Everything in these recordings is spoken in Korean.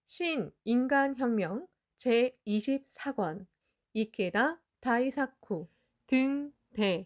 신인간혁명 제24권 이케다 다이사쿠 등대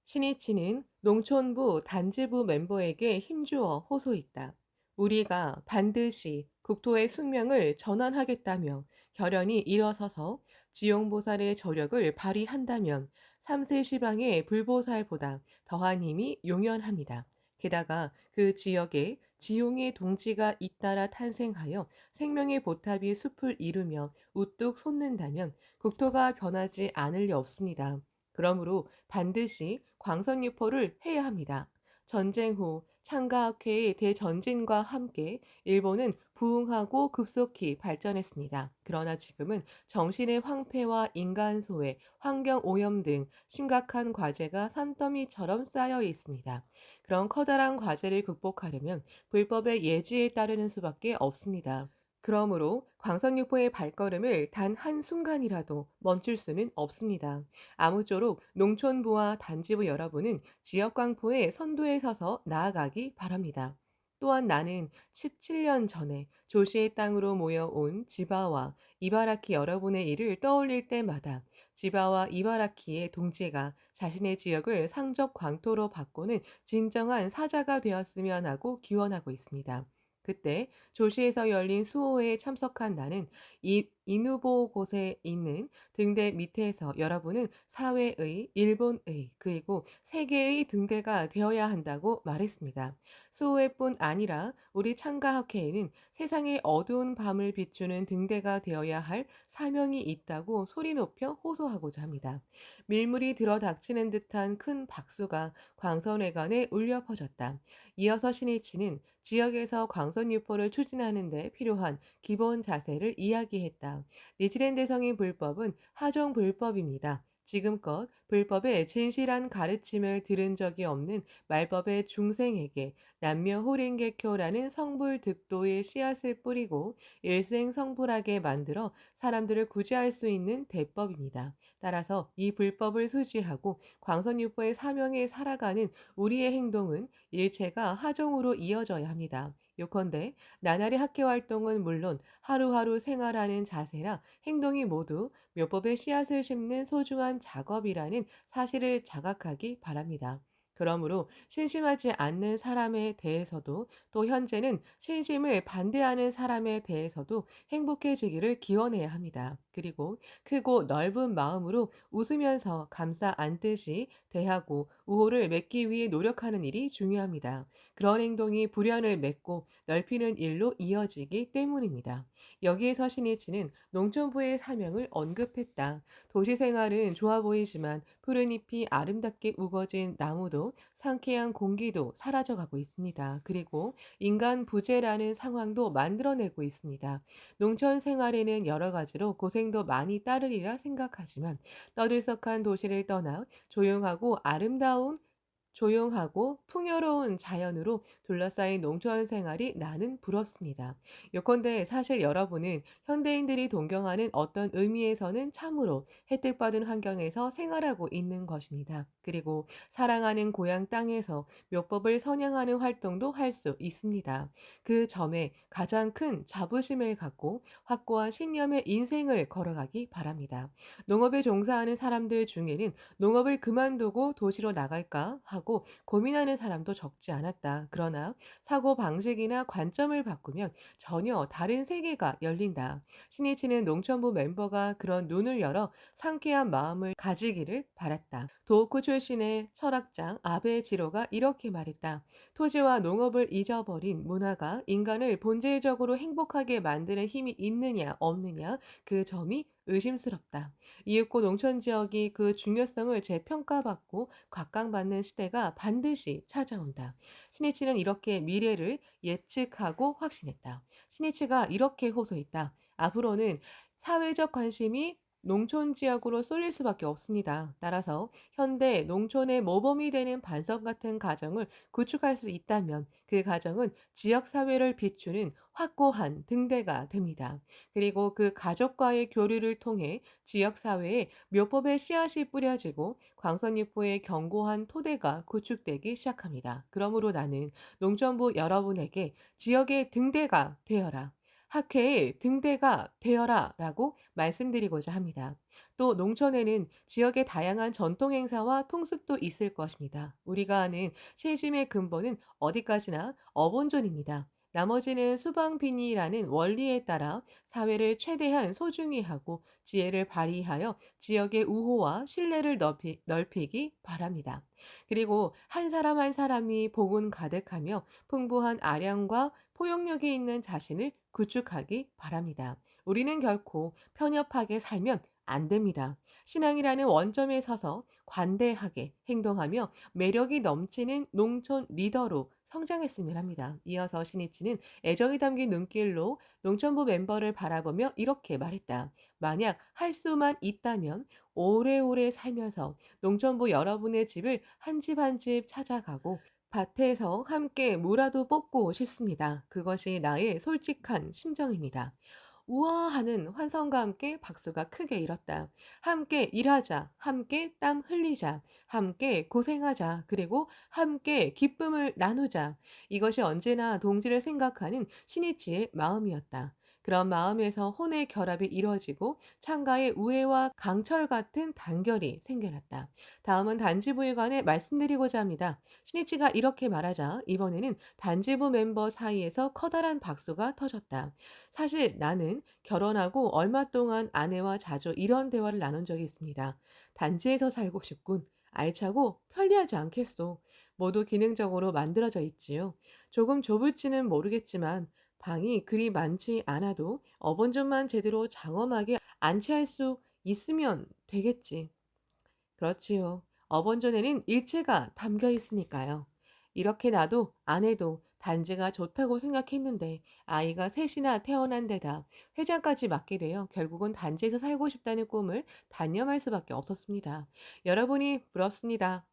신이치는 농촌부 단지부 멤버에게 힘주어 호소했다. 우리가 반드시 국토의 숙명을 전환하겠다며 결연히 일어서서 지용보살의 저력을 발휘한다면 삼세 시방의 불보살보다 더한 힘이 용연합니다. 게다가 그 지역에 지용의 동지가 잇따라 탄생하여 생명의 보탑이 숲을 이루며 우뚝 솟는다면 국토가 변하지 않을 리 없습니다. 그러므로 반드시 광선유포를 해야 합니다. 전쟁 후 창가학회의 대전진과 함께 일본은 부흥하고 급속히 발전했습니다. 그러나 지금은 정신의 황폐와 인간 소외, 환경 오염 등 심각한 과제가 산더미처럼 쌓여 있습니다. 그런 커다란 과제를 극복하려면 불법의 예지에 따르는 수밖에 없습니다. 그러므로 광선유포의 발걸음을 단 한순간이라도 멈출 수는 없습니다. 아무쪼록 농촌부와 단지부 여러분은 지역광포의 선두에 서서 나아가기 바랍니다. 또한 나는 17년 전에 조시의 땅으로 모여온 지바와 이바라키 여러분의 일을 떠올릴 때마다 지바와 이바라키의 동지가 자신의 지역을 상적 광토로 바꾸는 진정한 사자가 되었으면 하고 기원하고 있습니다. 그때 조시에서 열린 수호회에 참석한 나는 이누보 곳에 있는 등대 밑에서 여러분은 사회의, 일본의, 그리고 세계의 등대가 되어야 한다고 말했습니다. 수호회뿐 아니라 우리 창가학회에는 세상의 어두운 밤을 비추는 등대가 되어야 할 사명이 있다고 소리 높여 호소하고자 합니다. 밀물이 들어닥치는 듯한 큰 박수가 광선회관에 울려 퍼졌다. 이어서 신이치는 지역에서 광선 유포를 추진하는 데 필요한 기본 자세를 이야기했다. 니치렌대성의 불법은 하종 불법입니다. 지금껏 불법의 진실한 가르침을 들은 적이 없는 말법의 중생에게 남녀호랭개교라는 성불득도의 씨앗을 뿌리고 일생성불하게 만들어 사람들을 구제할 수 있는 대법입니다. 따라서 이 불법을 수지하고 광선유포의 사명에 살아가는 우리의 행동은 일체가 하종으로 이어져야 합니다. 요컨대 나날이 학교 활동은 물론 하루하루 생활하는 자세나 행동이 모두 묘법의 씨앗을 심는 소중한 작업이라는 사실을 자각하기 바랍니다. 그러므로 신심하지 않는 사람에 대해서도 또 현재는 신심을 반대하는 사람에 대해서도 행복해지기를 기원해야 합니다. 그리고 크고 넓은 마음으로 웃으면서 감싸 안듯이 대하고 우호를 맺기 위해 노력하는 일이 중요합니다. 그런 행동이 불연을 맺고 넓히는 일로 이어지기 때문입니다. 여기에서 신이치는 농촌부의 사명을 언급했다. 도시 생활은 좋아 보이지만 푸른 잎이 아름답게 우거진 나무도 상쾌한 공기도 사라져가고 있습니다. 그리고 인간 부재라는 상황도 만들어내고 있습니다. 농촌 생활에는 여러 가지로 고생도 많이 따르리라 생각하지만 떠들썩한 도시를 떠나 조용하고 풍요로운 자연으로 둘러싸인 농촌 생활이 나는 부럽습니다. 요컨대 사실 여러분은 현대인들이 동경하는 어떤 의미에서는 참으로 혜택받은 환경에서 생활하고 있는 것입니다. 그리고 사랑하는 고향 땅에서 묘법을 선양하는 활동도 할 수 있습니다. 그 점에 가장 큰 자부심을 갖고 확고한 신념의 인생을 걸어가기 바랍니다. 농업에 종사하는 사람들 중에는 농업을 그만두고 도시로 나갈까 하고 고민하는 사람도 적지 않았다. 그러나 사고 방식이나 관점을 바꾸면 전혀 다른 세계가 열린다. 신이치는 농촌부 멤버가 그런 눈을 열어 상쾌한 마음을 가지기를 바랐다. 도호쿠 출신의 철학자 아베 지로가 이렇게 말했다. 토지와 농업을 잊어버린 문화가 인간을 본질적으로 행복하게 만드는 힘이 있느냐 없느냐 그 점이 의심스럽다. 이윽고 농촌 지역이 그 중요성을 재평가받고 각광받는 시대가 반드시 찾아온다. 신이치는 이렇게 미래를 예측하고 확신했다. 신이치가 이렇게 호소했다. 앞으로는 사회적 관심이 농촌 지역으로 쏠릴 수밖에 없습니다. 따라서 현대 농촌의 모범이 되는 반석 같은 가정을 구축할 수 있다면 그 가정은 지역 사회를 비추는 확고한 등대가 됩니다. 그리고 그 가족과의 교류를 통해 지역 사회에 묘법의 씨앗이 뿌려지고 광선유포의 견고한 토대가 구축되기 시작합니다. 그러므로 나는 농촌부 여러분에게 지역의 등대가 되어라. 학회의 등대가 되어라 라고 말씀드리고자 합니다. 또 농촌에는 지역의 다양한 전통 행사와 풍습도 있을 것입니다. 우리가 아는 시즘의 근본은 어디까지나 어본존입니다. 나머지는 수방빈이라는 원리에 따라 사회를 최대한 소중히 하고 지혜를 발휘하여 지역의 우호와 신뢰를 넓히기 바랍니다. 그리고 한 사람 한 사람이 복은 가득하며 풍부한 아량과 포용력이 있는 자신을 구축하기 바랍니다. 우리는 결코 편협하게 살면 안 됩니다. 신앙이라는 원점에 서서 관대하게 행동하며 매력이 넘치는 농촌 리더로 성장했으면 합니다. 이어서 신이치는 애정이 담긴 눈길로 농촌부 멤버를 바라보며 이렇게 말했다. 만약 할 수만 있다면 오래오래 살면서 농촌부 여러분의 집을 한 집 한 집 찾아가고 밭에서 함께 무라도 뽑고 싶습니다. 그것이 나의 솔직한 심정입니다. 우와 하는 환성과 함께 박수가 크게 일었다. 함께 일하자, 함께 땀 흘리자, 함께 고생하자, 그리고 함께 기쁨을 나누자. 이것이 언제나 동지를 생각하는 신이치의 마음이었다. 그런 마음에서 혼의 결합이 이루어지고 창가에 우애와 강철 같은 단결이 생겨났다. 다음은 단지부에 관해 말씀드리고자 합니다. 신이치가 이렇게 말하자 이번에는 단지부 멤버 사이에서 커다란 박수가 터졌다. 사실 나는 결혼하고 얼마 동안 아내와 자주 이런 대화를 나눈 적이 있습니다. 단지에서 살고 싶군. 알차고 편리하지 않겠소. 모두 기능적으로 만들어져 있지요. 조금 좁을지는 모르겠지만 방이 그리 많지 않아도 어본존만 제대로 장엄하게 안치할 수 있으면 되겠지. 그렇지요. 어본존에는 일체가 담겨 있으니까요. 이렇게 나도 아내도 단지가 좋다고 생각했는데 아이가 셋이나 태어난 데다 회장까지 맡게 되어 결국은 단지에서 살고 싶다는 꿈을 단념할 수밖에 없었습니다. 여러분이 부럽습니다.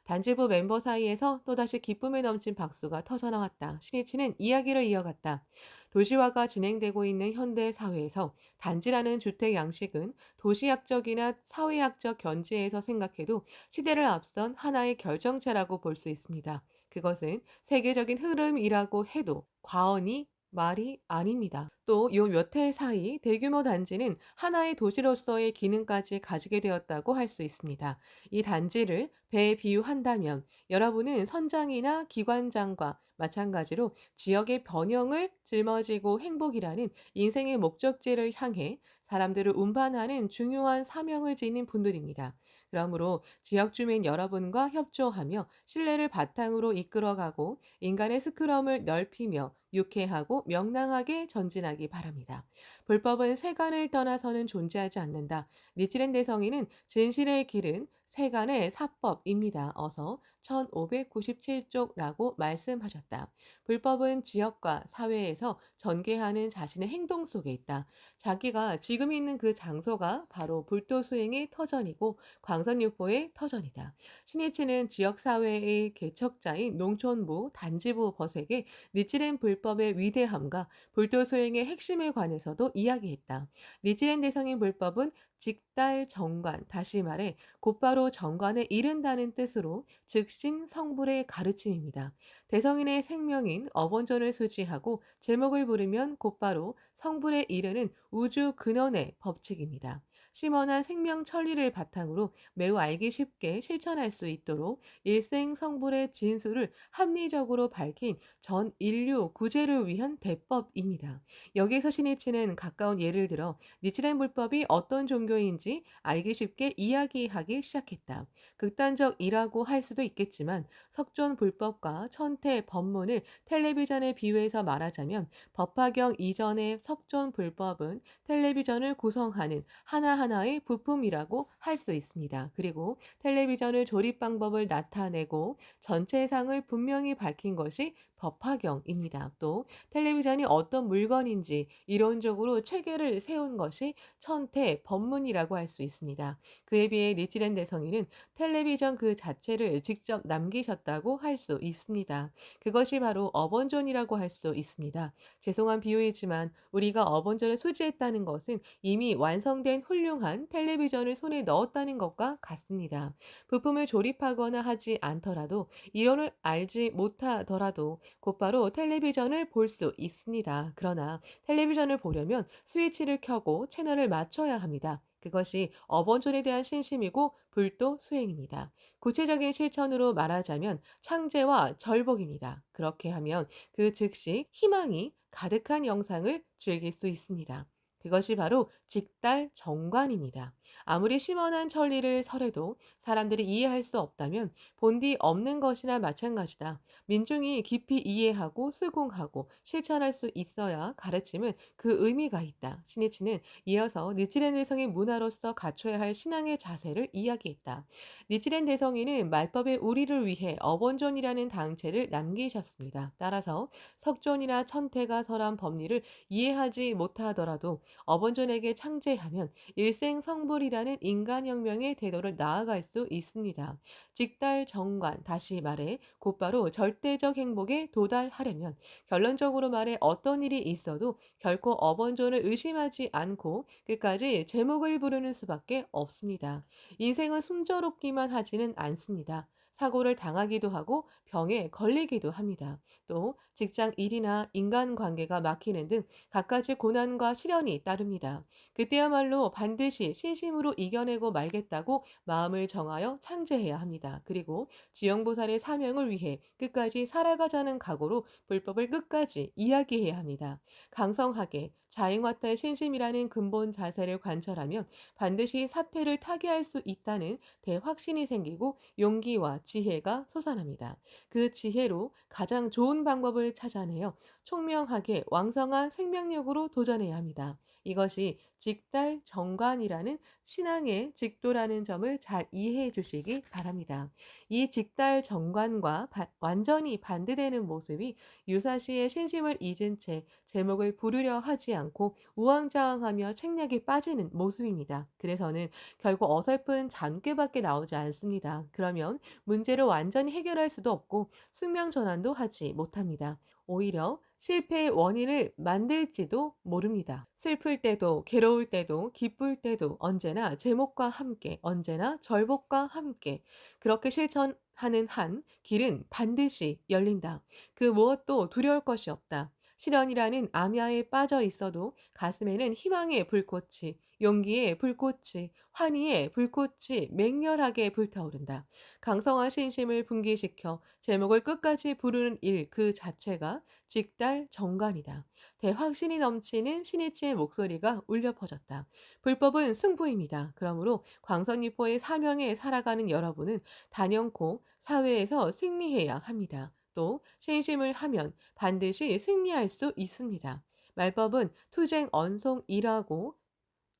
단지부 멤버 사이에서 또다시 기쁨에 넘친 박수가 터져나왔다. 신이치는 이야기를 이어갔다. 도시화가 진행되고 있는 현대 사회에서 단지라는 주택 양식은 도시학적이나 사회학적 견지에서 생각해도 시대를 앞선 하나의 결정체라고 볼 수 있습니다. 그것은 세계적인 흐름이라고 해도 과언이 말이 아닙니다. 또 요 몇 해 사이 대규모 단지는 하나의 도시로서의 기능까지 가지게 되었다고 할 수 있습니다. 이 단지를 배에 비유한다면 여러분은 선장이나 기관장과 마찬가지로 지역의 번영을 짊어지고 행복이라는 인생의 목적지를 향해 사람들을 운반하는 중요한 사명을 지닌 분들입니다. 그러므로 지역 주민 여러분과 협조하며 신뢰를 바탕으로 이끌어가고 인간의 스크럼을 넓히며 유쾌하고 명랑하게 전진하기 바랍니다. 불법은 세간을 떠나서는 존재하지 않는다. 니치렌 대성이는 진실의 길은 세간의 사법입니다. 어서 1597쪽라고 말씀하셨다. 불법은 지역과 사회에서 전개하는 자신의 행동 속에 있다. 자기가 지금 있는 그 장소가 바로 불도 수행의 터전이고 광선유포의 터전이다. 신이치는 지역사회의 개척자인 농촌부, 단지부 버색의 니치렌 불법의 위대함과 불도 수행의 핵심에 관해서도 이야기했다. 니치렌 대성인 불법은 직달 정관, 다시 말해 곧바로 정관에 이른다는 뜻으로 즉신 성불의 가르침입니다. 대성인의 생명인 어본존을 수지하고 제목을 부르면 곧바로 성불에 이르는 우주 근원의 법칙입니다. 심원한 생명 천리를 바탕으로 매우 알기 쉽게 실천할 수 있도록 일생 성불의 진수를 합리적으로 밝힌 전 인류 구제를 위한 대법입니다. 여기서 신이치는 가까운 예를 들어 니치렌 불법이 어떤 종교인지 알기 쉽게 이야기하기 시작했다. 극단적이라고 할 수도 있겠지만 석존 불법과 천태 법문을 텔레비전에 비유해서 말하자면 법화경 이전의 석존 불법은 텔레비전을 구성하는 하나하나의 부품이라고 할 수 있습니다. 그리고 텔레비전을 조립 방법을 나타내고 전체상을 분명히 밝힌 것이 법화경입니다. 또 텔레비전이 어떤 물건인지 이론적으로 체계를 세운 것이 천태 법문이라고 할 수 있습니다. 그에 비해 니치렌 대성인은 텔레비전 그 자체를 직접 남기셨다고 할 수 있습니다. 그것이 바로 어본존이라고 할 수 있습니다. 죄송한 비유이지만 우리가 어본존을 수지했다는 것은 이미 완성된 훌륭한 텔레비전을 손에 넣었다는 것과 같습니다. 부품을 조립하거나 하지 않더라도 이론을 알지 못하더라도 곧바로 텔레비전을 볼 수 있습니다. 그러나 텔레비전을 보려면 스위치를 켜고 채널을 맞춰야 합니다. 그것이 어번존에 대한 신심이고 불도 수행입니다. 구체적인 실천으로 말하자면 창제와 절복입니다. 그렇게 하면 그 즉시 희망이 가득한 영상을 즐길 수 있습니다. 그것이 바로 직달 정관입니다. 아무리 심원한 천리를 설해도 사람들이 이해할 수 없다면 본디 없는 것이나 마찬가지다. 민중이 깊이 이해하고 수긍하고 실천할 수 있어야 가르침은 그 의미가 있다. 신이치는 이어서 니치렌 대성의 문화로서 갖춰야 할 신앙의 자세를 이야기했다. 니치렌 대성이는 말법의 우리를 위해 어본존이라는 당체를 남기셨습니다. 따라서 석존이나 천태가 설한 법리를 이해하지 못하더라도 어본존에게 창제하면 일생성불이라는 인간혁명의 태도를 나아갈 수 있습니다. 직달정관, 다시 말해 곧바로 절대적 행복에 도달하려면 결론적으로 말해 어떤 일이 있어도 결코 어번존을 의심하지 않고 끝까지 제목을 부르는 수밖에 없습니다. 인생은 순조롭기만 하지는 않습니다. 사고를 당하기도 하고 병에 걸리기도 합니다. 또 직장 일이나 인간관계가 막히는 등 갖가지 고난과 시련이 따릅니다. 그때야말로 반드시 신심으로 이겨내고 말겠다고 마음을 정하여 창제해야 합니다. 그리고 지영보살의 사명을 위해 끝까지 살아가자는 각오로 불법을 끝까지 이야기해야 합니다. 강성하게 자행화타의 신심이라는 근본 자세를 관철하면 반드시 사태를 타개할 수 있다는 대확신이 생기고 용기와 지혜가 솟아납니다. 그 지혜로 가장 좋은 방법을 찾아내어 총명하게 왕성한 생명력으로 도전해야 합니다. 이것이 직달 정관이라는 신앙의 직도라는 점을 잘 이해해 주시기 바랍니다. 이 직달 정관과 완전히 반대되는 모습이 유사시의 신심을 잊은 채 제목을 부르려 하지 않고 우왕좌왕하며 책략에 빠지는 모습입니다. 그래서는 결국 어설픈 잔꾀밖에 나오지 않습니다. 그러면 문제를 완전히 해결할 수도 없고 숙명 전환도 하지 못합니다. 오히려 실패의 원인을 만들지도 모릅니다. 슬플 때도, 괴로울 때도, 기쁠 때도 언제나 제목과 함께, 언제나 절복과 함께 그렇게 실천하는 한 길은 반드시 열린다. 그 무엇도 두려울 것이 없다. 시련이라는 암야에 빠져 있어도 가슴에는 희망의 불꽃이, 용기의 불꽃이, 환희의 불꽃이 맹렬하게 불타오른다. 강성한 신심을 분기시켜 제목을 끝까지 부르는 일 그 자체가 직달 정관이다. 대확신이 넘치는 신이치의 목소리가 울려 퍼졌다. 불법은 승부입니다. 그러므로 광선유포의 사명에 살아가는 여러분은 단연코 사회에서 승리해야 합니다. 또 신심을 하면 반드시 승리할 수 있습니다. 말법은 투쟁 언송이라고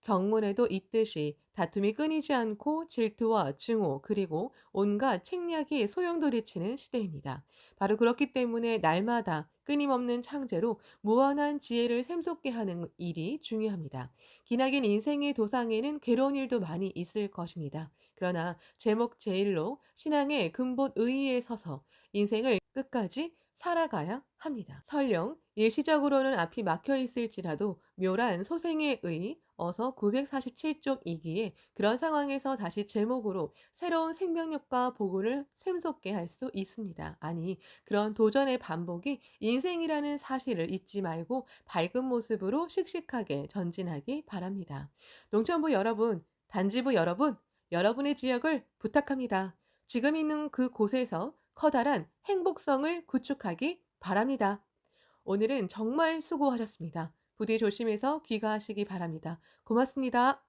경문에도 있듯이 다툼이 끊이지 않고 질투와 증오 그리고 온갖 책략이 소용돌이치는 시대입니다. 바로 그렇기 때문에 날마다 끊임없는 창제로 무한한 지혜를 샘솟게 하는 일이 중요합니다. 기나긴 인생의 도상에는 괴로운 일도 많이 있을 것입니다. 그러나 제목 제일로 신앙의 근본 의의에 서서 인생을 끝까지 살아가야 합니다. 설령 일시적으로는 앞이 막혀 있을지라도 묘란 소생의 의 어서 947쪽이기에 그런 상황에서 다시 제목으로 새로운 생명력과 복을 샘솟게 할 수 있습니다. 아니, 그런 도전의 반복이 인생이라는 사실을 잊지 말고 밝은 모습으로 씩씩하게 전진하기 바랍니다. 농촌부 여러분, 단지부 여러분, 여러분의 지역을 부탁합니다. 지금 있는 그 곳에서 커다란 행복성을 구축하기 바랍니다. 오늘은 정말 수고하셨습니다. 부디 조심해서 귀가하시기 바랍니다. 고맙습니다.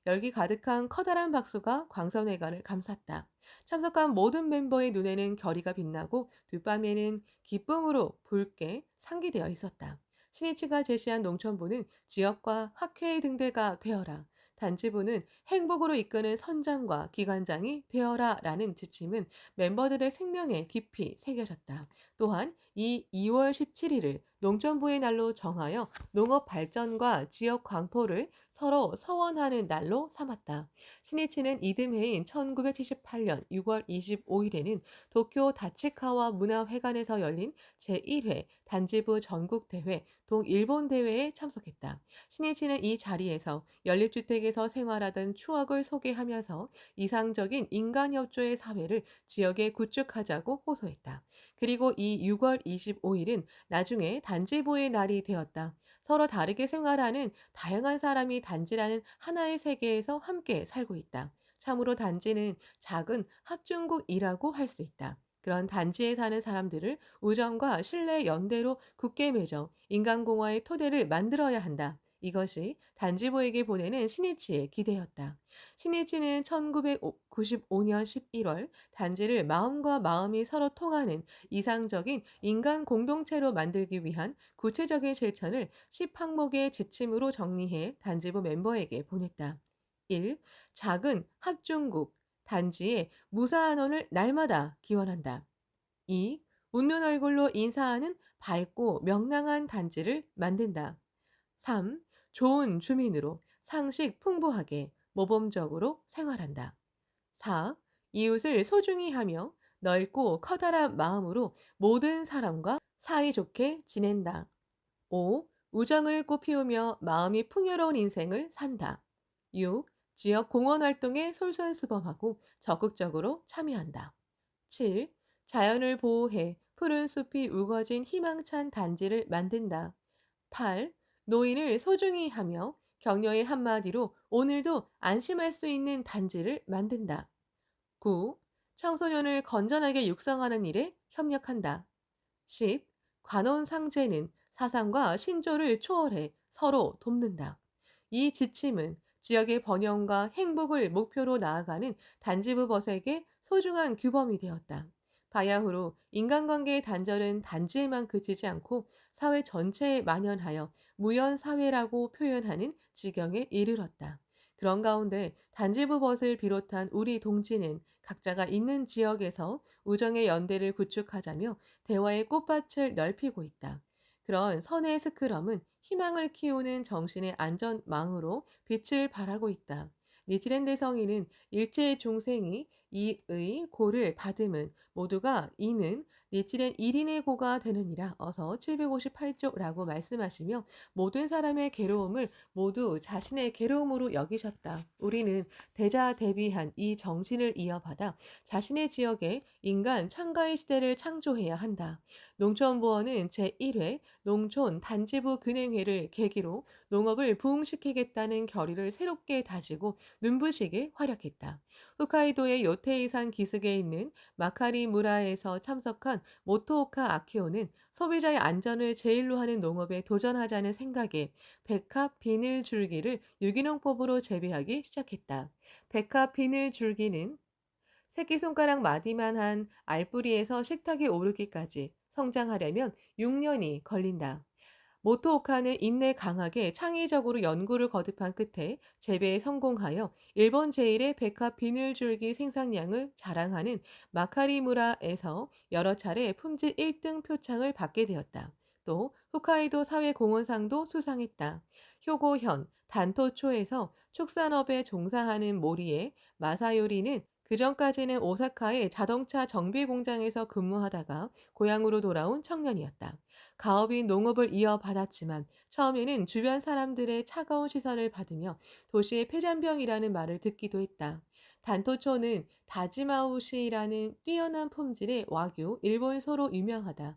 열기 가득한 커다란 박수가 광선회관을 감쌌다. 참석한 모든 멤버의 눈에는 결의가 빛나고 뒷밤에는 기쁨으로 붉게 상기되어 있었다. 신이치가 제시한 농촌부는 지역과 학회의 등대가 되어라. 단지부는 행복으로 이끄는 선장과 기관장이 되어라 라는 지침은 멤버들의 생명에 깊이 새겨졌다. 또한 이 2월 17일을 농촌부의 날로 정하여 농업 발전과 지역 광포를 서로 서원하는 날로 삼았다. 신이치는 이듬해인 1978년 6월 25일에는 도쿄 다치카와 문화회관에서 열린 제1회 단지부 전국대회, 동일본 대회에 참석했다. 신이치는 이 자리에서 연립주택에서 생활하던 추억을 소개하면서 이상적인 인간협조의 사회를 지역에 구축하자고 호소했다. 그리고 이 6월 25일은 나중에 단지부의 날이 되었다. 서로 다르게 생활하는 다양한 사람이 단지라는 하나의 세계에서 함께 살고 있다. 참으로 단지는 작은 합중국이라고 할 수 있다. 그런 단지에 사는 사람들을 우정과 신뢰의 연대로 굳게 맺어 인간공화의 토대를 만들어야 한다. 이것이 단지보에게 보내는 신이치의 기대였다. 신이치는 1995년 11월 단지를 마음과 마음이 서로 통하는 이상적인 인간 공동체로 만들기 위한 구체적인 실천을 10항목의 지침으로 정리해 단지부 멤버에게 보냈다. 1. 작은 합중국 단지에 무사안원을 날마다 기원한다. 2. 웃는 얼굴로 인사하는 밝고 명랑한 단지를 만든다. 3. 좋은 주민으로 상식 풍부하게 모범적으로 생활한다. 4. 이웃을 소중히 하며 넓고 커다란 마음으로 모든 사람과 사이좋게 지낸다. 5. 우정을 꽃피우며 마음이 풍요로운 인생을 산다. 6. 지역 공원 활동에 솔선수범하고 적극적으로 참여한다. 7. 자연을 보호해 푸른 숲이 우거진 희망찬 단지를 만든다. 8. 노인을 소중히 하며 격려의 한마디로 오늘도 안심할 수 있는 단지를 만든다. 9. 청소년을 건전하게 육성하는 일에 협력한다. 10. 관원상제는 사상과 신조를 초월해 서로 돕는다. 이 지침은 지역의 번영과 행복을 목표로 나아가는 단지부 버색의 소중한 규범이 되었다. 바야흐로 인간관계의 단절은 단지에만 그치지 않고 사회 전체에 만연하여 무연사회라고 표현하는 지경에 이르렀다. 그런 가운데 단지부 벗을 비롯한 우리 동지는 각자가 있는 지역에서 우정의 연대를 구축하자며 대화의 꽃밭을 넓히고 있다. 그런 선의 스크럼은 희망을 키우는 정신의 안전망으로 빛을 발하고 있다. 니트랜드 성인은 일체의 중생이 이의 고를 받음은 모두가 이는 니트랜 1인의 고가 되느니라 어서 758조라고 말씀하시며 모든 사람의 괴로움을 모두 자신의 괴로움으로 여기셨다. 우리는 대자대비한 이 정신을 이어받아 자신의 지역에 인간 창가의 시대를 창조해야 한다. 농촌보원은 제1회 농촌 단지부 근행회를 계기로 농업을 부흥시키겠다는 결의를 새롭게 다지고 눈부시게 활약했다. 홋카이도의 요테이산 기슭에 있는 마카리무라에서 참석한 모토오카 아키오는 소비자의 안전을 제일로 하는 농업에 도전하자는 생각에 백합 비닐 줄기를 유기농법으로 재배하기 시작했다. 백합 비닐 줄기는 새끼손가락 마디만한 알뿌리에서 식탁에 오르기까지 성장하려면 6년이 걸린다. 모토오카는 인내 강하게 창의적으로 연구를 거듭한 끝에 재배에 성공하여 일본 제1의 백합 비닐줄기 생산량을 자랑하는 마카리무라에서 여러 차례 품질 1등 표창을 받게 되었다. 또 홋카이도 사회공헌상도 수상했다. 효고현 단토초에서 축산업에 종사하는 모리에 마사요리는 그전까지는 오사카의 자동차 정비 공장에서 근무하다가 고향으로 돌아온 청년이었다. 가업인 농업을 이어받았지만 처음에는 주변 사람들의 차가운 시선을 받으며 도시의 폐잔병이라는 말을 듣기도 했다. 단토초는 다지마우시라는 뛰어난 품질의 와규 일본소로 유명하다.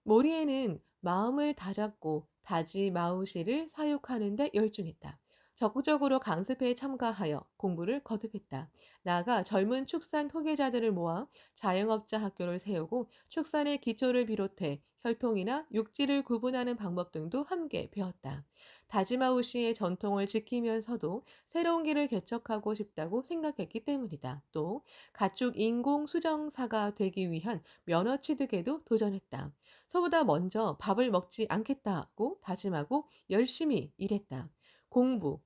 모리에는 마음을 다잡고 다지마우시를 사육하는 데 열중했다. 적극적으로 강습회에 참가하여 공부를 거듭했다. 나아가 젊은 축산 후계자들을 모아 자영업자 학교를 세우고 축산의 기초를 비롯해 혈통이나 육지를 구분하는 방법 등도 함께 배웠다. 다지마우시의 전통을 지키면서도 새로운 길을 개척하고 싶다고 생각했기 때문이다. 또 가축 인공 수정사가 되기 위한 면허 취득에도 도전했다. 소보다 먼저 밥을 먹지 않겠다고 다짐하고 열심히 일했다. 공부,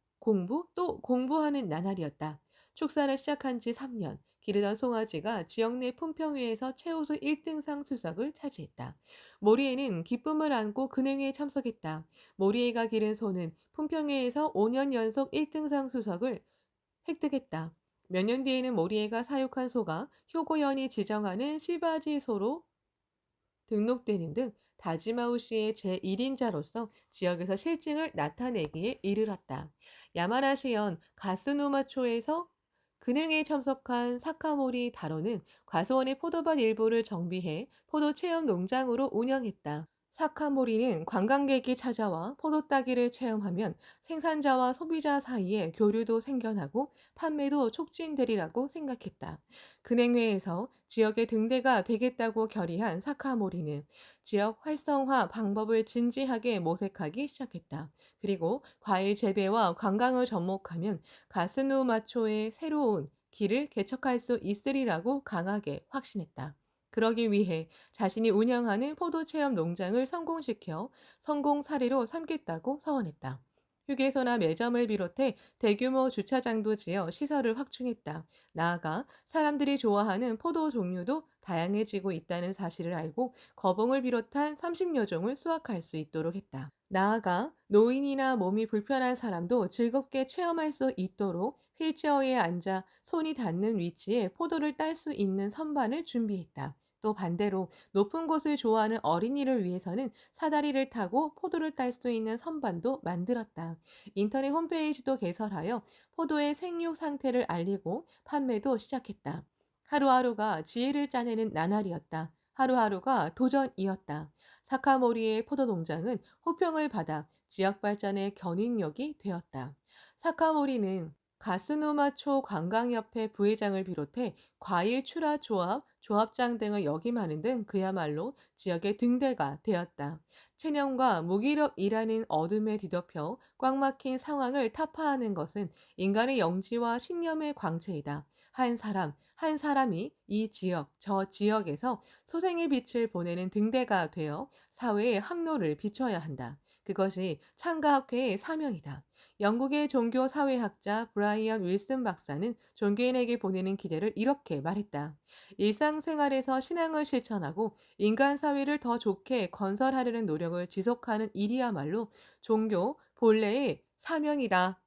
또 공부하는 나날이었다. 축사를 시작한 지 3년, 기르던 송아지가 지역 내 품평회에서 최우수 1등상 수석을 차지했다. 모리에는 기쁨을 안고 근행회에 참석했다. 모리에가 기른 소는 품평회에서 5년 연속 1등상 수석을 획득했다. 몇 년 뒤에는 모리에가 사육한 소가 효고현이 지정하는 시바지 소로 등록되는 등 다지마우시의 제1인자로서 지역에서 실증을 나타내기에 이르렀다. 야마나시현 가스누마초에서 근행에 참석한 사카모리 다로는 과수원의 포도밭 일부를 정비해 포도 체험 농장으로 운영했다. 사카모리는 관광객이 찾아와 포도 따기를 체험하면 생산자와 소비자 사이에 교류도 생겨나고 판매도 촉진되리라고 생각했다. 근행회에서 지역의 등대가 되겠다고 결의한 사카모리는 지역 활성화 방법을 진지하게 모색하기 시작했다. 그리고 과일 재배와 관광을 접목하면 가스누마초의 새로운 길을 개척할 수 있으리라고 강하게 확신했다. 그러기 위해 자신이 운영하는 포도 체험 농장을 성공시켜 성공 사례로 삼겠다고 서원했다. 휴게소나 매점을 비롯해 대규모 주차장도 지어 시설을 확충했다. 나아가 사람들이 좋아하는 포도 종류도 다양해지고 있다는 사실을 알고 거봉을 비롯한 30여 종을 수확할 수 있도록 했다. 나아가 노인이나 몸이 불편한 사람도 즐겁게 체험할 수 있도록 휠체어에 앉아 손이 닿는 위치에 포도를 딸 수 있는 선반을 준비했다. 또 반대로 높은 곳을 좋아하는 어린이를 위해서는 사다리를 타고 포도를 딸 수 있는 선반도 만들었다. 인터넷 홈페이지도 개설하여 포도의 생육 상태를 알리고 판매도 시작했다. 하루하루가 지혜를 짜내는 나날이었다. 하루하루가 도전이었다. 사카모리의 포도 농장은 호평을 받아 지역 발전의 견인력이 되었다. 사카모리는 가스누마초 관광협회 부회장을 비롯해 과일 출하 조합, 조합장 등을 역임하는 등 그야말로 지역의 등대가 되었다. 체념과 무기력이라는 어둠에 뒤덮여 꽉 막힌 상황을 타파하는 것은 인간의 영지와 신념의 광채이다. 한 사람, 한 사람이 이 지역, 저 지역에서 소생의 빛을 보내는 등대가 되어 사회의 항로를 비춰야 한다. 그것이 창가학회의 사명이다. 영국의 종교 사회학자 브라이언 윌슨 박사는 존 개인에게 보내는 기대를 이렇게 말했다. 일상생활에서 신앙을 실천하고 인간 사회를 더 좋게 건설하려는 노력을 지속하는 일이야말로 종교 본래의 사명이다.